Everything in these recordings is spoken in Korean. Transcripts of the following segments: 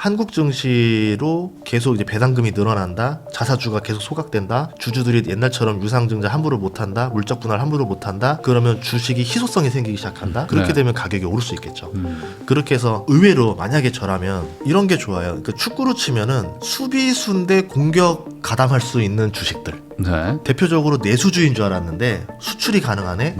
한국 증시로 계속 이제 배당금이 늘어난다, 자사주가 계속 소각된다, 주주들이 옛날처럼 유상증자 함부로 못한다, 물적 분할 함부로 못한다. 그러면 주식이 희소성이 생기기 시작한다. 그렇게 되면 가격이 오를 수 있겠죠. 그렇게 해서 의외로 만약에 저라면 이런 게 좋아요. 그 축구로 치면은 수비수인데 공격 가담할 수 있는 주식들. 네. 대표적으로 내수주인 줄 알았는데 수출이 가능하네.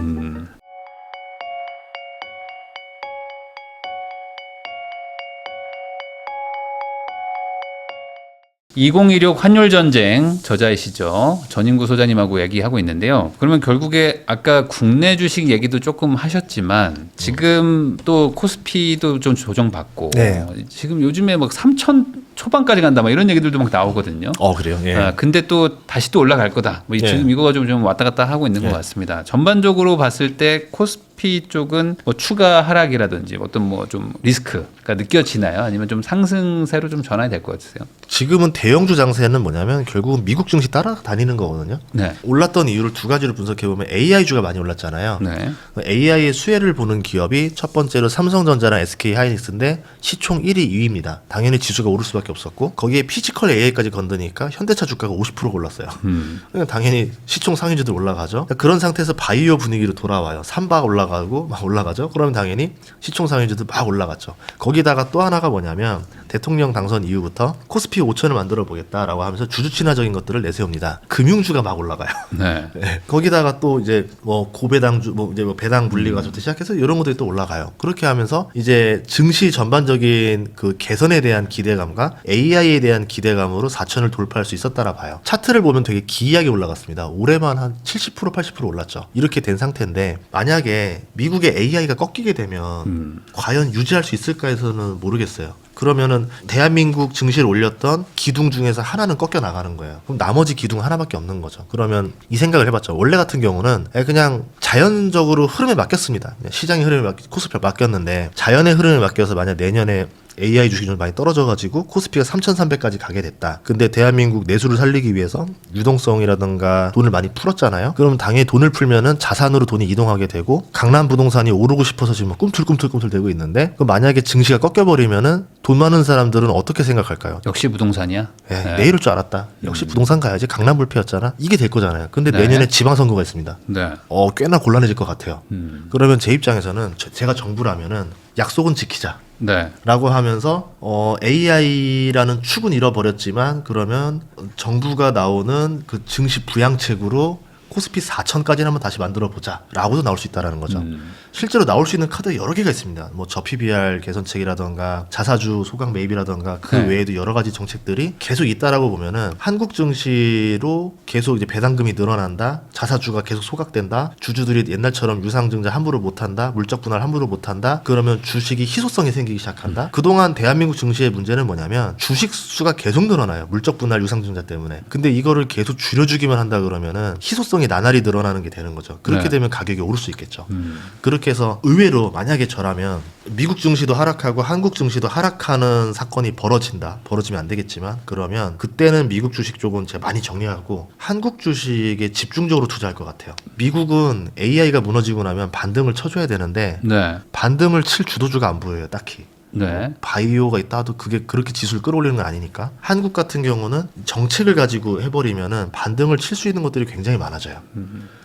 2016 환율 전쟁 저자이시죠. 전인구 소장님하고 얘기하고 있는데요. 그러면 결국에 아까 국내 주식 얘기도 조금 하셨지만 지금 또 코스피도 좀 조정받고 네. 지금 요즘에 막 3천 초반까지 간다 막 이런 얘기들도 막 나오거든요. 그래요? 예. 근데 또 다시 또 올라갈 거다. 뭐 지금 이거 가지고 좀 왔다 갔다 하고 있는 것 같습니다. 전반적으로 봤을 때 코스피 쪽은 뭐 추가 하락이라든지 어떤 뭐 좀 리스크가 느껴지나요? 아니면 좀 상승세로 좀 전환이 될 것 같으세요? 지금은 대형주 장세는 뭐냐면 결국은 미국 증시 따라다니는 거거든요. 네. 올랐던 이유를 두 가지로 분석해보면 AI주가 많이 올랐잖아요. 네. AI의 수혜를 보는 기업이 첫 번째로 삼성전자랑 SK하이닉스인데 시총 1위, 2위입니다. 당연히 지수가 오를 수밖에 없었고 거기에 피지컬 AI까지 건드니까 현대차 주가가 50% 올랐어요. 그러니까 당연히 시총 상위주들 올라가죠. 그런 상태에서 바이오 분위기로 돌아와요. 삼박 올라가고 막 올라가죠. 그러면 당연히 시총 상위주들 막 올라갔죠. 거기다가 또 하나가 뭐냐면 대통령 당선 이후부터 코스피 5천을 만들어 보겠다라고 하면서 주주 친화적인 것들을 내세웁니다. 금융주가 막 올라가요. 네. 네. 거기다가 또 이제 뭐 고배당주 뭐 이제 뭐 배당 분리가부터 시작해서 이런 것들이 또 올라가요. 그렇게 하면서 이제 증시 전반적인 그 개선에 대한 기대감과 AI에 대한 기대감으로 4천을 돌파할 수 있었다라 봐요. 차트를 보면 되게 기이하게 올라갔습니다. 올해만 한 70% 80% 올랐죠. 이렇게 된 상태인데 만약에 미국의 AI가 꺾이게 되면 과연 유지할 수 있을까 해서는 모르겠어요. 그러면은 대한민국 증시를 올렸던 기둥 중에서 하나는 꺾여 나가는 거예요. 그럼 나머지 기둥 하나밖에 없는 거죠. 그러면 이 생각을 해봤죠. 원래 같은 경우는 그냥 자연적으로 흐름에 맡겼습니다. 그냥 시장의 흐름에 코스피가 맡겼는데 자연의 흐름에 맡겨서 만약 내년에 AI 주식이 좀 많이 떨어져가지고 코스피가 3,300까지 가게 됐다. 근데 대한민국 내수를 살리기 위해서 유동성이라든가 돈을 많이 풀었잖아요. 그러면 당연히 돈을 풀면은 자산으로 돈이 이동하게 되고 강남 부동산이 오르고 싶어서 지금 꿈틀꿈틀 되고 있는데 그 만약에 증시가 꺾여버리면은 돈 많은 사람들은 어떻게 생각할까요? 역시 부동산이야? 네. 내일일 줄 알았다. 역시 부동산 가야지. 강남 불패였잖아. 이게 될 거잖아요. 근데 네. 내년에 지방선거가 있습니다. 네. 꽤나 곤란해질 것 같아요. 그러면 제 입장에서는 제가 정부라면은 약속은 지키자. 네. 라고 하면서 AI라는 축은 잃어버렸지만 그러면 정부가 나오는 그 증시 부양책으로 코스피 4천까지는 한번 다시 만들어 보자 라고도 나올 수 있다는 거죠. 실제로 나올 수 있는 카드 여러 개가 있습니다. 뭐 저PBR 개선책이라던가 자사주 소각 매입이라던가 그 네. 외에도 여러 가지 정책들이 계속 있다라고 보면은 한국 증시로 계속 이제 배당금이 늘어난다, 자사주가 계속 소각된다, 주주들이 옛날처럼 유상증자 함부로 못한다, 물적 분할 함부로 못한다. 그러면 주식이 희소성이 생기기 시작한다. 그동안 대한민국 증시의 문제는 뭐냐면 주식 수가 계속 늘어나요. 물적 분할 유상증자 때문에. 근데 이거를 계속 줄여주기만 한다 그러면은 희소성이 나날이 늘어나는 게 되는 거죠. 그렇게 네. 되면 가격이 오를 수 있겠죠. 그렇게 해서 의외로 만약에 저라면 미국 증시도 하락하고 한국 증시도 하락하는 사건이 벌어지면 안 되겠지만 그러면 그때는 미국 주식 쪽은 제가 많이 정리하고 한국 주식에 집중적으로 투자할 것 같아요. 미국은 AI가 무너지고 나면 반등을 쳐줘야 되는데 네. 반등을 칠 주도주가 안 보여요, 딱히. 네. 바이오가 있다 하도 그게 그렇게 지수를 끌어올리는 건 아니니까. 한국 같은 경우는 정책을 가지고 해버리면은 반등을 칠 수 있는 것들이 굉장히 많아져요.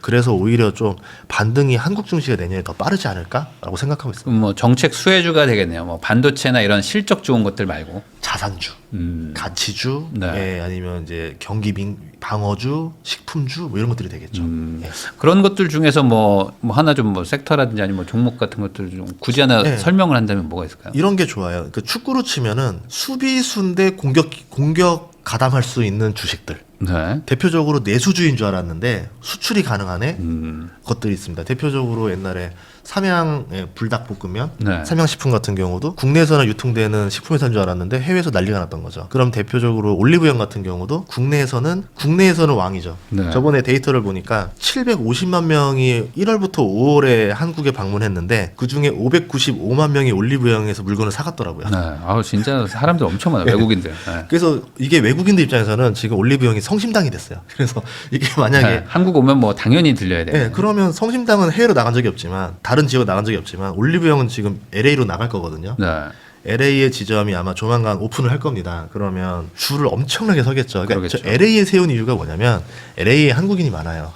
그래서 오히려 좀 반등이 한국 증시가 내년에 더 빠르지 않을까라고 생각하고 있습니다. 그럼 뭐 정책 수혜주가 되겠네요. 뭐 반도체나 이런 실적 좋은 것들 말고. 자산주, 가치주, 네. 아니면 이제 경기 방어주, 식품주 뭐 이런 것들이 되겠죠. 예. 그런 것들 중에서 뭐 하나 좀 뭐 섹터라든지 아니면 뭐 종목 같은 것들 좀 굳이 하나 네. 설명을 한다면 뭐가 있을까요? 이런 게 좋아요. 그 축구로 치면은 수비수인데 공격 가담할 수 있는 주식들. 네. 대표적으로 내수주인 줄 알았는데 수출이 가능하네 것들이 있습니다. 대표적으로 옛날에 삼양 불닭볶음면, 네. 삼양식품 같은 경우도 국내에서는 유통되는 식품회사인 줄 알았는데 해외에서 난리가 났던 거죠. 그럼 대표적으로 올리브영 같은 경우도 국내에서는 왕이죠. 네. 저번에 데이터를 보니까 750만 명이 1월부터 5월에 한국에 방문했는데 그중에 595만 명이 올리브영에서 물건을 사갔더라고요. 네. 아우 진짜 사람들 엄청 많아요. 외국인들. 네. 그래서 이게 외국인들 입장에서는 지금 올리브영이 성심당이 됐어요. 그래서 이게 만약에 네. 한국 오면 뭐 당연히 들려야 돼요. 네, 그러면 성심당은 해외로 나간 적이 없지만 다른 지역 나간 적이 없지만 올리브영은 지금 LA로 나갈 거거든요. 네. LA의 지점이 아마 조만간 오픈을 할 겁니다. 그러면 줄을 엄청나게 서겠죠. 그러니까 저 그러겠죠. LA에 세운 이유가 뭐냐면 LA에 한국인이 많아요.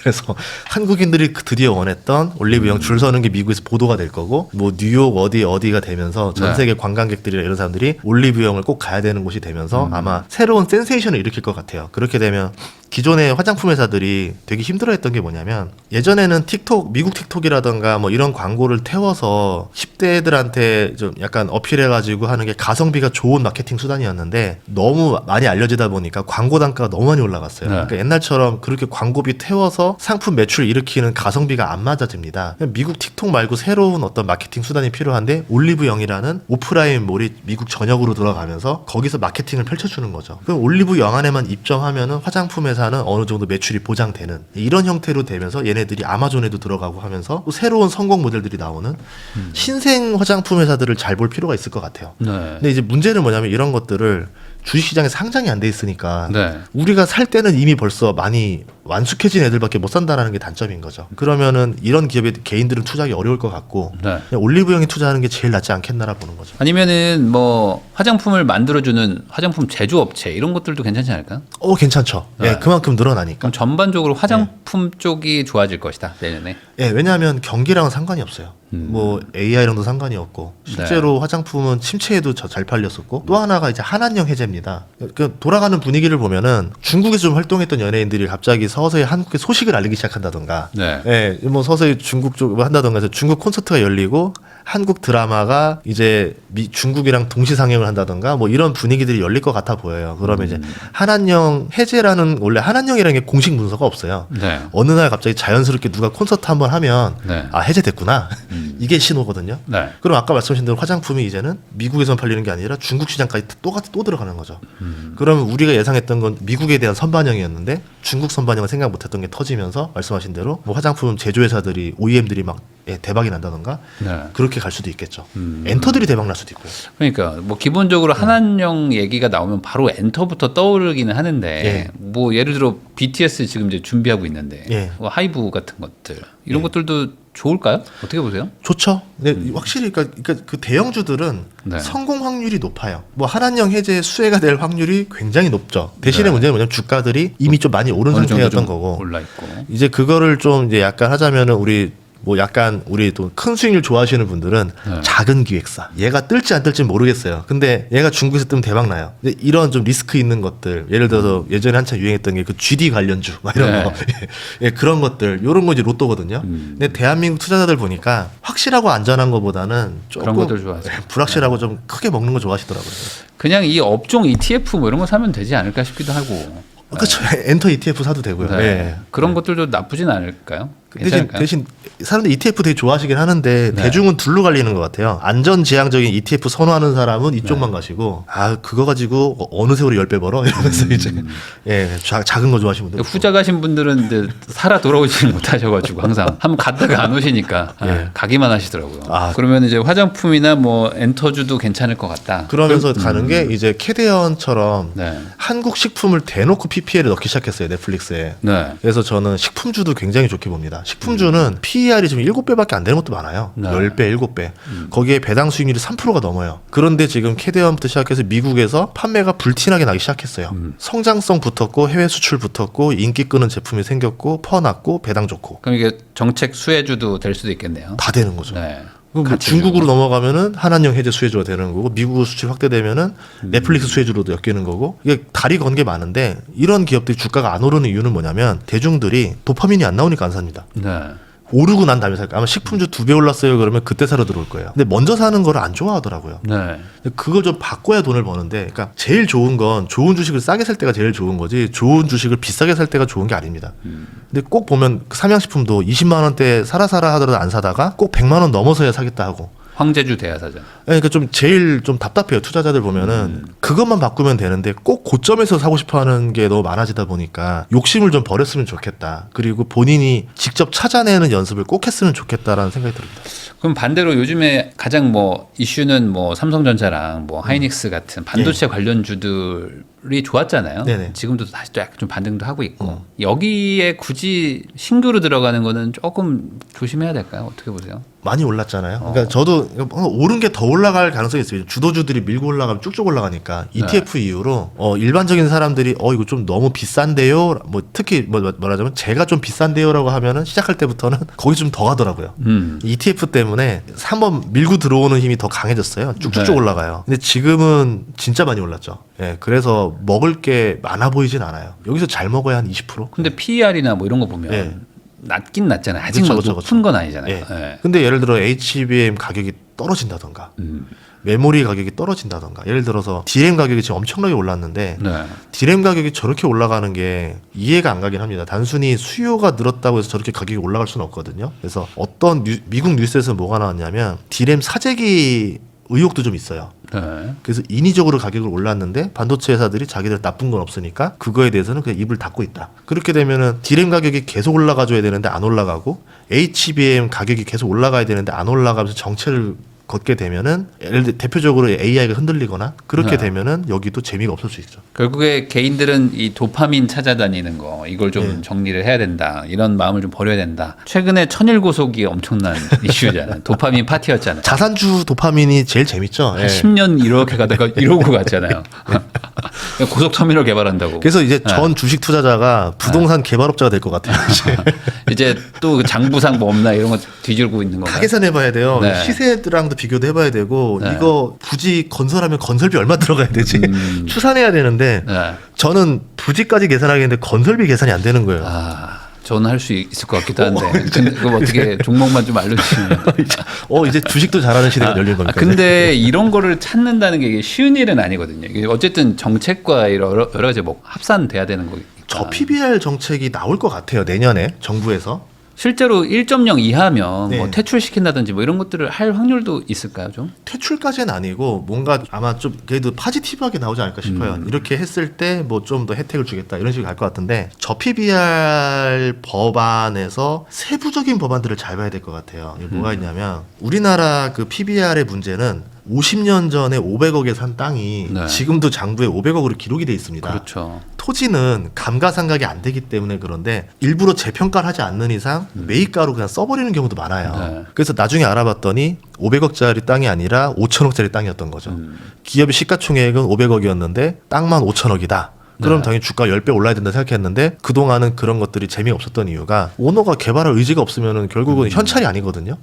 그래서 한국인들이 드디어 원했던 올리브영 줄 서는 게 미국에서 보도가 될 거고 뭐 뉴욕 어디가 되면서 전 네. 세계 관광객들이나 이런 사람들이 올리브영을 꼭 가야 되는 곳이 되면서 아마 새로운 센세이션을 일으킬 것 같아요. 그렇게 되면 기존의 화장품 회사들이 되게 힘들어했던 게 뭐냐면 예전에는 미국 틱톡이라던가 뭐 이런 광고를 태워서 10대들한테 좀 약간 어필해가지고 하는 게 가성비가 좋은 마케팅 수단이었는데 너무 많이 알려지다 보니까 광고 단가가 너무 많이 올라갔어요. 네. 그러니까 옛날처럼 그렇게 광고비 태워서 상품 매출 일으키는 가성비가 안 맞아집니다. 미국 틱톡 말고 새로운 어떤 마케팅 수단이 필요한데 올리브영이라는 오프라인 몰이 미국 전역으로 들어가면서 거기서 마케팅을 펼쳐주는 거죠. 그럼 올리브영 안에만 입점하면은 화장품 회사는 어느 정도 매출이 보장되는 이런 형태로 되면서 얘네들이 아마존에도 들어가고 하면서 또 새로운 성공 모델들이 나오는 신생 화장품 회사들을 잘 볼 필요가 있을 것 같아요. 네. 근데 이제 문제는 뭐냐면 이런 것들을 주식시장에 상장이 안 돼 있으니까 네. 우리가 살 때는 이미 벌써 많이 완숙해진 애들밖에 못 산다는 게 단점인 거죠. 그러면은 이런 기업에 개인들은 투자하기 어려울 것 같고 네. 그냥 올리브영에 투자하는 게 제일 낫지 않겠나라 보는 거죠. 아니면은 뭐 화장품을 만들어주는 화장품 제조업체 이런 것들도 괜찮지 않을까요? 괜찮죠. 네. 예, 그만큼 늘어나니까. 그럼 전반적으로 화장품 쪽이 좋아질 것이다 내년에. 예, 왜냐하면 경기랑은 상관이 없어요. 뭐 AI랑도 상관이 없고 실제로 화장품은 침체에도 잘 팔렸었고 또 하나가 이제 한한령 해제입니다. 그 돌아가는 분위기를 보면은 중국에서 좀 활동했던 연예인들이 갑자기 서서히 한국에 소식을 알리기 시작한다던가, 네. 예, 뭐 서서히 중국 쪽으로 한다던가 해서 중국 콘서트가 열리고 한국 드라마가 이제 중국이랑 동시 상영을 한다던가 뭐 이런 분위기들이 열릴 것 같아 보여요. 그러면 이제 한한령 해제라는 원래 한한령이라는 게 공식 문서가 없어요. 네. 어느 날 갑자기 자연스럽게 누가 콘서트 한번 하면 네. 아 해제됐구나 이게 신호거든요. 네. 그럼 아까 말씀하신 대로 화장품이 이제는 미국에서만 팔리는 게 아니라 중국 시장까지 또 들어가는 거죠. 그러면 우리가 예상했던 건 미국에 대한 선반영이었는데 중국 선반영을 생각 못했던 게 터지면서 말씀하신 대로 뭐 화장품 제조회사들이 OEM들이 막 대박이 난다던가 네. 그렇게 갈 수도 있겠죠. 엔터들이 대박 날 수도 있고요. 그러니까 뭐 기본적으로 한한령 얘기가 나오면 바로 엔터부터 떠오르기는 하는데 예. 뭐 예를 들어 BTS 지금 이제 준비하고 있는데 예. 뭐 하이브 같은 것들 이런 것들도 좋을까요? 어떻게 보세요? 좋죠. 근데 확실히 그러니까 그 대형주들은 네. 성공 확률이 높아요. 뭐 한한령 해제 수혜가 될 확률이 굉장히 높죠. 대신에 네. 문제는 뭐냐면 주가들이 이미 좀 많이 오른 어느 정도 상태였던 좀 거고 올라 있고. 이제 그거를 좀 이제 약간 하자면은 우리 또 큰 수익률 좋아하시는 분들은 네. 작은 기획사 얘가 뜰지 안 뜰지 모르겠어요. 근데 얘가 중국에서 뜨면 대박 나요. 근데 이런 좀 리스크 있는 것들 예를 들어서 예전에 한참 유행했던 게 그 GD 관련주 막 이런 네. 거 예, 그런 것들 이런 거 이제 로또거든요. 근데 대한민국 투자자들 보니까 확실하고 안전한 것보다는 조금 그런 것들 좋아하세요. 불확실하고 좀 크게 먹는 거 좋아하시더라고요. 그냥 이 업종 ETF 뭐 이런 거 사면 되지 않을까 싶기도 하고. 그렇죠. 엔터 ETF 사도 되고요. 네. 예. 그런 것들도 나쁘진 않을까요? 괜찮을까요? 대신 사람들 ETF 되게 좋아하시긴 하는데 네. 대중은 둘로 갈리는 것 같아요. 안전지향적인 ETF 선호하는 사람은 이쪽만 네. 가시고 그거 가지고 어느 세월에 10배 벌어 이러면서 이제 작은 거 좋아하시는 분들 후자 가신 분들은 이제 살아 돌아오지는 못하셔가지고 항상 한번 갔다가 안 오시니까 예. 가기만 하시더라고요. 아. 그러면 이제 화장품이나 뭐 엔터주도 괜찮을 것 같다. 그러면서 가는 게 이제 캐대언처럼 네. 한국 식품을 대놓고 PPL에 넣기 시작했어요. 넷플릭스에. 네. 그래서 저는 식품주도 굉장히 좋게 봅니다. 식품주는 PER이 지금 7배밖에 안 되는 것도 많아요. 네. 10배, 7배. 거기에 배당 수익률이 3%가 넘어요. 그런데 지금 캐대언부터 시작해서 미국에서 판매가 불티나게 나기 시작했어요. 성장성 붙었고 해외 수출 붙었고 인기 끄는 제품이 생겼고 퍼났고 배당 좋고 그럼 이게 정책 수혜주도 될 수도 있겠네요. 다 되는 거죠. 네. 뭐 같이 중국으로 넘어가면은 한한령 해제 수혜주가 되는 거고 미국으로 수출 확대되면은 넷플릭스 수혜주로도 엮이는 거고 이게 다리 건 게 많은데 이런 기업들이 주가가 안 오르는 이유는 뭐냐면 대중들이 도파민이 안 나오니까 안 삽니다. 네. 오르고 난 다음에 살까? 아마 식품주 2배 올랐어요. 그러면 그때 사러 들어올 거예요. 근데 먼저 사는 거를 안 좋아하더라고요. 네. 그걸 좀 바꿔야 돈을 버는데, 그러니까 제일 좋은 건 좋은 주식을 싸게 살 때가 제일 좋은 거지, 좋은 주식을 비싸게 살 때가 좋은 게 아닙니다. 근데 꼭 보면 그 삼양식품도 20만 원대 사라 하더라도 안 사다가 꼭 100만 원 넘어서야 사겠다 하고. 황제주 대하사전. 그러니까 좀 제일 좀 답답해요. 투자자들 보면은 그것만 바꾸면 되는데 꼭 고점에서 사고 싶어하는 게 너무 많아지다 보니까 욕심을 좀 버렸으면 좋겠다. 그리고 본인이 직접 찾아내는 연습을 꼭 했으면 좋겠다라는 생각이 듭니다. 그럼 반대로 요즘에 가장 뭐 이슈는 뭐 삼성전자랑 뭐 하이닉스 같은 반도체 관련주들이 좋았잖아요. 네네. 지금도 다시 또 약간 좀 반등도 하고 있고 여기에 굳이 신규로 들어가는 거는 조금 조심해야 될까요? 어떻게 보세요? 많이 올랐잖아요. 그러니까 저도 오른 게 더 올라갈 가능성이 있어요. 주도주들이 밀고 올라가면 쭉쭉 올라가니까 ETF 이후로 일반적인 사람들이 이거 좀 너무 비싼데요. 뭐 특히 뭐라자면 제가 좀 비싼데요라고 하면은 시작할 때부터는 거기 좀 더 가더라고요. ETF 때문에 한번 밀고 들어오는 힘이 더 강해졌어요. 쭉쭉쭉 올라가요. 근데 지금은 진짜 많이 올랐죠. 예, 그래서 먹을 게 많아 보이진 않아요. 여기서 잘 먹어야 한 20%. 근데 PER이나 뭐 이런 거 보면 예. 낮긴 낮잖아요. 아직 뭐 높은 건 아니잖아요. 예. 예. 근데 예를 들어 HBM 가격이 떨어진다던가 메모리 가격이 떨어진다던가 예를 들어서 DRAM 가격이 지금 엄청나게 올랐는데 네. DRAM 가격이 저렇게 올라가는 게 이해가 안 가긴 합니다. 단순히 수요가 늘었다고 해서 저렇게 가격이 올라갈 수는 없거든요. 그래서 어떤 미국 뉴스에서 뭐가 나왔냐면 DRAM 사재기 의혹도 좀 있어요. 네. 그래서 인위적으로 가격을 올랐는데 반도체 회사들이 자기들 나쁜 건 없으니까 그거에 대해서는 그냥 입을 닫고 있다. 그렇게 되면은 DRAM 가격이 계속 올라가줘야 되는데 안 올라가고 HBM 가격이 계속 올라가야 되는데 안 올라가면서 정체를 걷게 되면은 예를 들어 대표적으로 AI가 흔들리거나 그렇게 되면은 여기도 재미가 없을 수 있죠. 결국에 개인들은 이 도파민 찾아다니는 거 이걸 좀 정리를 해야 된다. 이런 마음을 좀 버려야 된다. 최근에 천일고속이 엄청난 이슈잖아요. 도파민 파티였잖아요. 자산주 도파민이 제일 재밌죠. 한 10년 이렇게 가다가 이러고 갔잖아요. 고속터미널 개발한다고. 그래서 이제 전 주식 투자자가 부동산 개발업자가 될 것 같아요. 이제 또 장부상 뭐 없나 이런 거 뒤질고 있는 건가요? 다 계산해봐야 돼요. 네. 시세랑도 비교도 해봐야 되고 이거 굳이 건설하면 건설비 얼마 들어가야 되지 추산해야 되는데 저는 부지까지 계산하겠는데 건설비 계산이 안 되는 거예요. 저는 할 수 있을 것 같기도 한데 근데 그거 어떻게 종목만 좀 알려주시면. 이제 주식도 잘하는 시대가 열린 겁니까? 근데 이런 거를 찾는다는 게 이게 쉬운 일은 아니거든요. 이게 어쨌든 정책과 여러 가지 뭐 합산돼야 되는 거니까. 저 PBR 정책이 나올 것 같아요. 내년에 정부에서. 실제로 1.0 이하면 네. 뭐 퇴출시킨다든지 뭐 이런 것들을 할 확률도 있을까요, 좀? 퇴출까지는 아니고 뭔가 아마 좀 그래도 파지티브하게 나오지 않을까 싶어요. 이렇게 했을 때 뭐 좀 더 혜택을 주겠다 이런 식으로 갈 것 같은데 저 PBR 법안에서 세부적인 법안들을 잘 봐야 될 것 같아요. 이게 뭐가 있냐면 우리나라 그 PBR의 문제는 50년 전에 500억에 산 땅이 지금도 장부에 500억으로 기록이 돼 있습니다. 그렇죠. 토지는 감가상각이 안 되기 때문에 그런데 일부러 재평가를 하지 않는 이상 매입가로 그냥 써버리는 경우도 많아요. 그래서 나중에 알아봤더니 500억짜리 땅이 아니라 5천억짜리 땅이었던 거죠. 기업의 시가총액은 500억이었는데 땅만 5천억이다. 그럼 당연히 주가 10배 올라야 된다 생각했는데 그동안은 그런 것들이 재미없었던 이유가 오너가 개발할 의지가 없으면은 결국은 현찰이 아니거든요.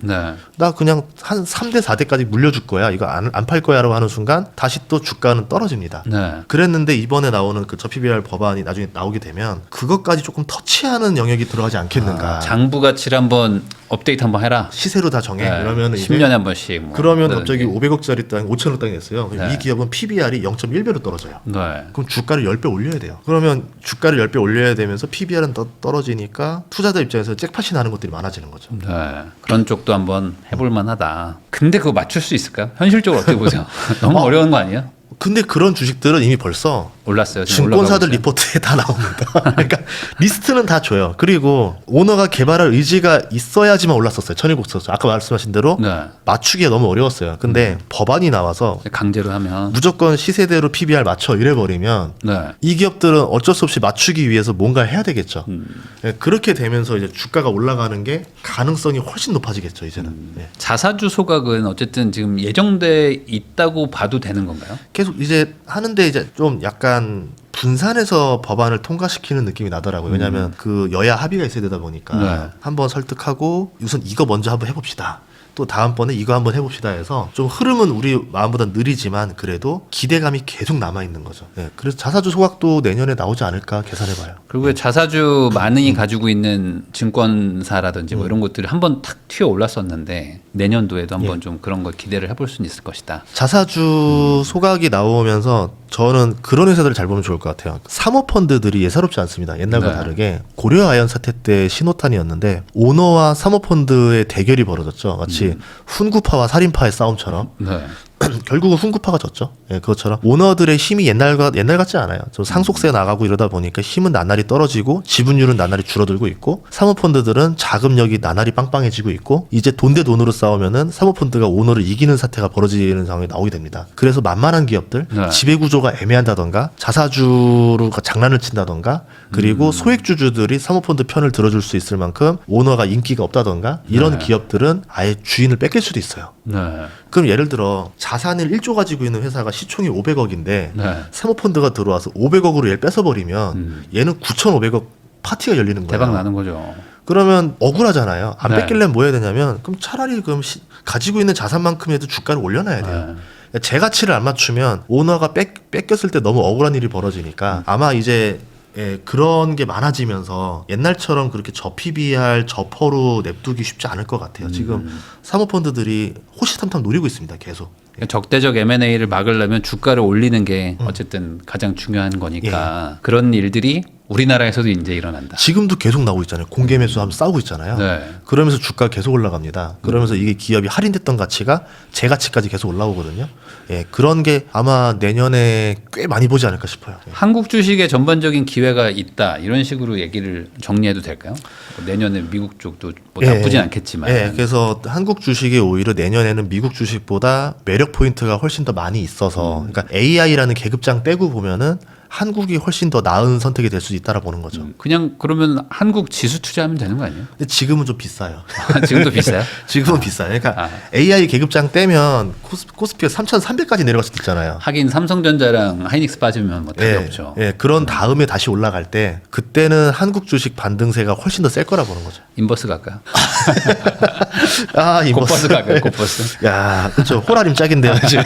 나 그냥 한 3대 4대까지 물려줄 거야. 이거 안 팔 거야 라고 하는 순간 다시 또 주가는 떨어집니다. 그랬는데 이번에 나오는 그 저PBR 법안이 나중에 나오게 되면 그것까지 조금 터치하는 영역이 들어가지 않겠는가. 장부 가치를 한번 업데이트 한번 해라. 시세로 다 정해. 그러면 10년에 한 번씩. 뭐 그러면 갑자기 500억짜리 땅 5천억 땅이 됐어요. 이 기업은 PBR이 0.1배로 떨어져요. 그럼 주가를 10배 올려야 돼요. 그러면 주가를 10배 올려야 되면서 PBR은 떨어지니까 투자자 입장에서 잭팟이 나는 것들이 많아지는 거죠. 그런 쪽도 한번 해볼 만하다. 근데 그거 맞출 수 있을까요? 현실적으로 어떻게 보세요? 너무 어려운 거 아니에요? 근데 그런 주식들은 이미 벌써 올랐어요. 증권사들 리포트에 다 나옵니다. 그러니까 리스트는 다 줘요. 그리고 오너가 개발할 의지가 있어야지만 올랐었어요. 천일국서 아까 말씀하신 대로 맞추기가 너무 어려웠어요. 근데 법안이 나와서 강제로 하면 무조건 시세대로 PBR 맞춰 이래버리면 이 기업들은 어쩔 수 없이 맞추기 위해서 뭔가를 해야 되겠죠. 그렇게 되면서 이제 주가가 올라가는 게 가능성이 훨씬 높아지겠죠. 이제는. 자사주 소각은 어쨌든 지금 예정돼 있다고 봐도 되는 건가요? 계속 이제 하는데 이제 좀 약간 분산해서 법안을 통과시키는 느낌이 나더라고요. 왜냐하면 그 여야 합의가 있어야 되다 보니까 한번 설득하고 우선 이거 먼저 한번 해봅시다. 또 다음번에 이거 한번 해봅시다 해서 좀 흐름은 우리 마음보다 느리지만 그래도 기대감이 계속 남아있는 거죠. 그래서 자사주 소각도 내년에 나오지 않을까 계산해봐요. 그리고 자사주 많이 가지고 있는 증권사라든지 뭐 이런 것들이 한번 탁 튀어 올랐었는데 내년도에도 한번 좀 그런 걸 기대를 해볼 수는 있을 것이다. 자사주 소각이 나오면서 저는 그런 회사들을 잘 보면 좋을 것 같아요. 사모펀드들이 예사롭지 않습니다. 옛날과 다르게 고려 아연 사태 때 신호탄이었는데 오너와 사모펀드의 대결이 벌어졌죠. 마치 훈구파와 살인파의 싸움처럼. 결국은 훈구파가 졌죠. 예, 그것처럼 오너들의 힘이 옛날 같지 않아요. 좀 상속세 나가고 이러다 보니까 힘은 나날이 떨어지고 지분율은 나날이 줄어들고 있고 사모펀드들은 자금력이 나날이 빵빵해지고 있고 이제 돈 대 돈으로 싸우면은 사모펀드가 오너를 이기는 사태가 벌어지는 상황이 나오게 됩니다. 그래서 만만한 기업들 네. 지배 구조가 애매한다던가 자사주로 장난을 친다던가 그리고 소액주주들이 사모펀드 편을 들어줄 수 있을 만큼 오너가 인기가 없다던가 이런 네. 기업들은 아예 주인을 뺏길 수도 있어요. 네. 그럼 예를 들어 자산을 1조 가지고 있는 회사가 시총이 500억인데 네. 사모펀드가 들어와서 500억으로 얘를 뺏어버리면 얘는 9,500억 파티가 열리는 거예요. 대박 나는 거죠. 그러면 억울하잖아요. 안 네. 뺏기려면 뭐 해야 되냐면 그럼 차라리 가지고 있는 자산만큼이라도 주가를 올려놔야 돼요. 네. 제 가치를 안 맞추면 오너가 뺏겼을 때 너무 억울한 일이 벌어지니까 아마 이제 그런 게 많아지면서 옛날처럼 그렇게 저PBR 저퍼로 냅두기 쉽지 않을 것 같아요. 지금 사모펀드들이 호시탐탐 노리고 있습니다. 계속. 적대적 M&A를 막으려면 주가를 올리는 게 어쨌든 가장 중요한 거니까 그런 일들이 우리나라에서도 이제 일어난다. 지금도 계속 나오고 있잖아요. 공개 매수하면 싸우고 있잖아요. 네. 그러면서 주가 계속 올라갑니다. 그러면서 이게 기업이 할인됐던 가치가 제 가치까지 계속 올라오거든요. 예, 그런 게 아마 내년에 꽤 많이 보지 않을까 싶어요. 예. 한국 주식에 전반적인 기회가 있다 이런 식으로 얘기를 정리해도 될까요? 뭐 내년에 미국 쪽도 뭐 나쁘진 않겠지만. 예, 그래서 한국 주식이 오히려 내년에는 미국 주식보다 매력 포인트가 훨씬 더 많이 있어서, 그러니까 AI라는 계급장 떼고 보면은 한국이 훨씬 더 나은 선택이 될 수 있다라 보는 거죠. 그냥 그러면 한국 지수 투자하면 되는 거 아니에요? 근데 지금은 좀 비싸요. 지금도 비싸요? 지금은 비싸요. 그러니까 AI 계급장 떼면 코스피가 3,300까지 내려갈 수도 있잖아요. 하긴 삼성전자랑 하이닉스 빠지면 뭐 답이 없죠. 예, 그런 다음에 다시 올라갈 때 그때는 한국 주식 반등세가 훨씬 더 셀 거라 보는 거죠. 인버스 갈까요? 아, 곱버스 갈까요? 곱버스. 야, 그렇죠. 호라림 짝인데요, 지금.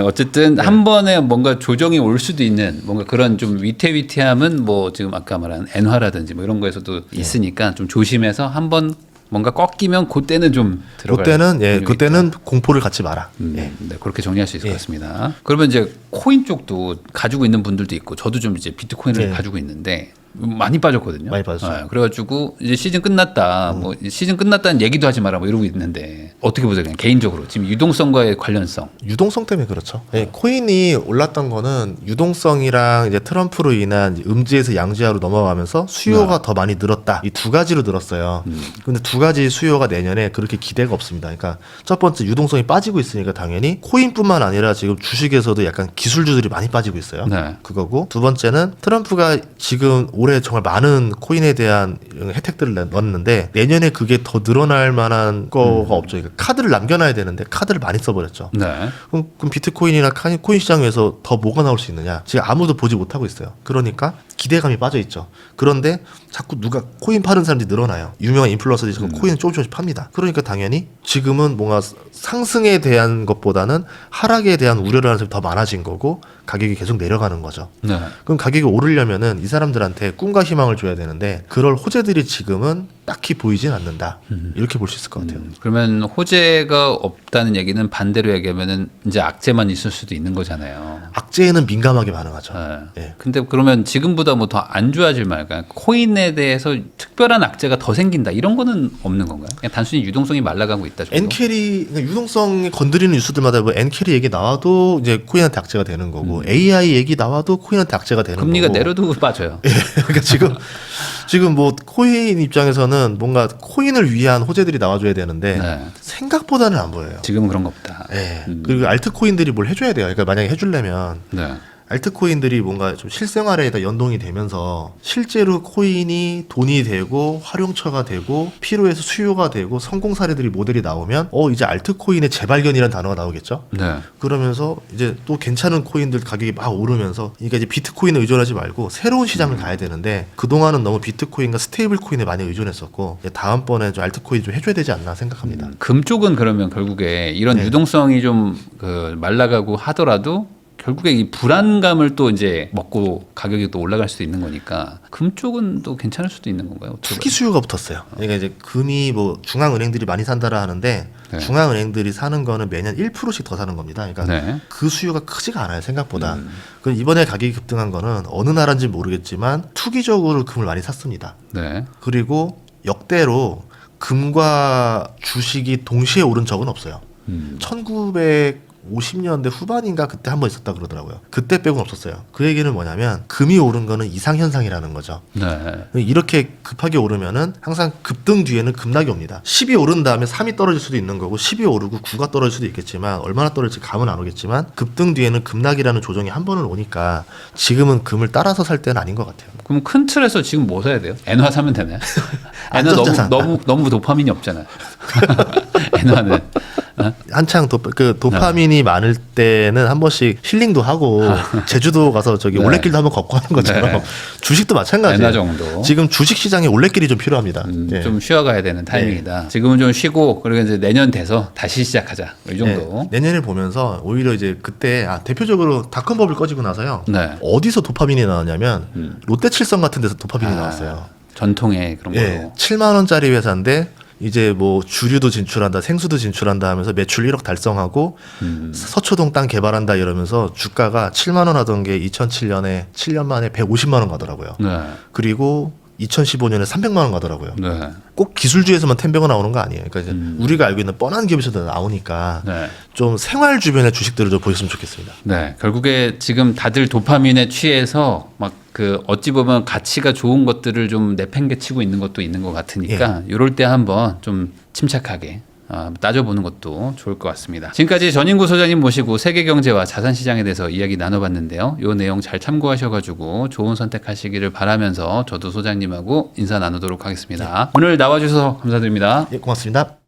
어쨌든 한 번에 뭔가 조정이 올 수도 있는 뭔가 그런 좀 위태위태함은 뭐 지금 아까 말한 엔화라든지 뭐 이런 거에서도 있으니까 좀 조심해서 한번 뭔가 꺾이면 그때는 좀 들어가야 그때는 필요가 그때는 있다. 공포를 갖지 마라. 네, 그렇게 정리할 수 있을 것 같습니다. 그러면 이제 코인 쪽도 가지고 있는 분들도 있고 저도 좀 이제 비트코인을 가지고 있는데 많이 빠졌거든요. 많이 빠졌어요. 그래가지고 이제 시즌 끝났다. 뭐 시즌 끝났다는 얘기도 하지 마라. 뭐 이러고 있는데 어떻게 보세요? 그냥 개인적으로 지금 유동성과의 관련성. 유동성 때문에 그렇죠. 예, 코인이 올랐던 거는 유동성이랑 이제 트럼프로 인한 음지에서 양지하로 넘어가면서 수요가 더 많이 늘었다. 이 두 가지로 늘었어요. 근데 두 가지 수요가 내년에 그렇게 기대가 없습니다. 그러니까 첫 번째 유동성이 빠지고 있으니까 당연히 코인뿐만 아니라 지금 주식에서도 약간 기술주들이 많이 빠지고 있어요. 네. 그거고 두 번째는 트럼프가 지금 올해 정말 많은 코인에 대한 혜택들을 넣었는데 내년에 그게 더 늘어날 만한 거가 없죠. 그러니까 카드를 남겨놔야 되는데 카드를 많이 써버렸죠. 네. 그럼 비트코인이나 코인 시장에서 더 뭐가 나올 수 있느냐? 지금 아무도 보지 못하고 있어요. 그러니까 기대감이 빠져 있죠. 그런데 자꾸 누가 코인 파는 사람들이 늘어나요. 유명한 인플루언서들이 지금 코인을 조금씩 팝니다. 그러니까 당연히 지금은 뭔가 상승에 대한 것보다는 하락에 대한 우려를 하는 사람이 더 많아진 거고 가격이 계속 내려가는 거죠. 네. 그럼 가격이 오르려면은 이 사람들한테 꿈과 희망을 줘야 되는데 그럴 호재들이 지금은 딱히 보이진 않는다. 이렇게 볼 수 있을 것 같아요. 그러면 호재가 없다는 얘기는 반대로 얘기하면은 이제 악재만 있을 수도 있는 거잖아요. 악재에는 민감하게 반응하죠. 네. 예. 근데 그러면 지금보다 뭐 더 안 좋아질 말까? 코인에 대해서 특별한 악재가 더 생긴다 이런 거는 없는 건가요? 그냥 단순히 유동성이 말라가고 있다 정도? 엔캐리 그러니까 유동성에 건드리는 뉴스들마다 뭐 엔캐리 얘기 나와도 이제 코인한테 악재가 되는 거고 AI 얘기 나와도 코인한테 악재가 되는 금리가 거고. 내려도 빠져요. 예, 그러니까 지금 뭐 코인 입장에서는 뭔가 코인을 위한 호재들이 나와줘야 되는데 네. 생각보다는 안 보여요. 지금은 그런 거 없다. 예. 그리고 알트코인들이 뭘 해줘야 돼요. 그러니까 만약에 해주려면 네. 알트코인들이 뭔가 좀 실생활에다 연동이 되면서 실제로 코인이 돈이 되고 활용처가 되고 필요해서 수요가 되고 성공 사례들이 모델이 나오면 이제 알트코인의 재발견이라는 단어가 나오겠죠. 네. 그러면서 이제 또 괜찮은 코인들 가격이 막 오르면서 그러니까 이제 비트코인에 의존하지 말고 새로운 시장을 가야 되는데 그동안은 너무 비트코인과 스테이블 코인에 많이 의존했었고 다음번에 좀 알트코인 좀 해줘야 되지 않나 생각합니다. 금 쪽은 그러면 결국에 이런 네. 유동성이 좀 말라가고 하더라도 결국에 이 불안감을 또 이제 먹고 가격이 또 올라갈 수도 있는 거니까 금 쪽은 또 괜찮을 수도 있는 건가요? 투기 수요가 붙었어요. 그러니까 이제 금이 뭐 중앙은행들이 많이 산다라 하는데 네. 중앙은행들이 사는 거는 매년 1%씩 더 사는 겁니다. 그러니까 네. 그 수요가 크지가 않아요 생각보다. 그럼 이번에 가격이 급등한 거는 어느 나라인지 모르겠지만 투기적으로 금을 많이 샀습니다. 네. 그리고 역대로 금과 주식이 동시에 오른 적은 없어요. 1950년대 후반인가 그때 한 번 있었다 그러더라고요. 그때 빼고는 없었어요. 그 얘기는 뭐냐면 금이 오른 거는 이상현상이라는 거죠. 네. 이렇게 급하게 오르면은 항상 급등 뒤에는 급락이 옵니다. 10이 오른 다음에 3이 떨어질 수도 있는 거고 10이 오르고 9가 떨어질 수도 있겠지만 얼마나 떨어질지 감은 안 오겠지만 급등 뒤에는 급락이라는 조정이 한 번은 오니까 지금은 금을 따라서 살 때는 아닌 것 같아요. 그럼 큰 틀에서 지금 뭐 사야 돼요? 엔화 사면 되나요? 엔화 안전자산. 너무 도파민이 없잖아요. 엔화는 한창 도파민이 많을 때는 한 번씩 힐링도 하고 제주도 가서 저기 네. 올레길도 한번 걷고 하는 것처럼 네. 주식도 마찬가지예요. 엔화 정도. 지금 주식 시장에 올레길이 좀 필요합니다. 예. 좀 쉬어가야 되는 타이밍이다. 지금은 좀 쉬고 그리고 이제 내년 돼서 다시 시작하자. 이 정도. 내년을 보면서 오히려 이제 그때 대표적으로 닷컴버블 꺼지고 나서요. 네. 어디서 도파민이 나왔냐면 롯데칠성 같은 데서 도파민이 나왔어요. 전통의 그런 걸로. 예, 7만 원짜리 회사인데 이제 뭐 주류도 진출한다, 생수도 진출한다 하면서 매출 1억 달성하고 서초동 땅 개발한다 이러면서 주가가 7만 원 하던 게 2007년에 7년 만에 150만 원 가더라고요. 네. 그리고 2015년에 300만 원 가더라고요. 네. 꼭 기술주에서만 텐베가 나오는 거 아니에요. 그러니까 이제 우리가 알고 있는 뻔한 기업에서도 나오니까 네. 좀 생활 주변의 주식들을 좀 보셨으면 좋겠습니다. 네, 결국에 지금 다들 도파민에 취해서 막 그 어찌 보면 가치가 좋은 것들을 좀 내팽개치고 있는 것도 있는 것 같으니까 이럴 때 한번 좀 침착하게 따져보는 것도 좋을 것 같습니다. 지금까지 전인구 소장님 모시고 세계 경제와 자산 시장에 대해서 이야기 나눠봤는데요. 이 내용 잘 참고하셔가지고 좋은 선택하시기를 바라면서 저도 소장님하고 인사 나누도록 하겠습니다. 오늘 나와주셔서 감사드립니다. 예, 고맙습니다.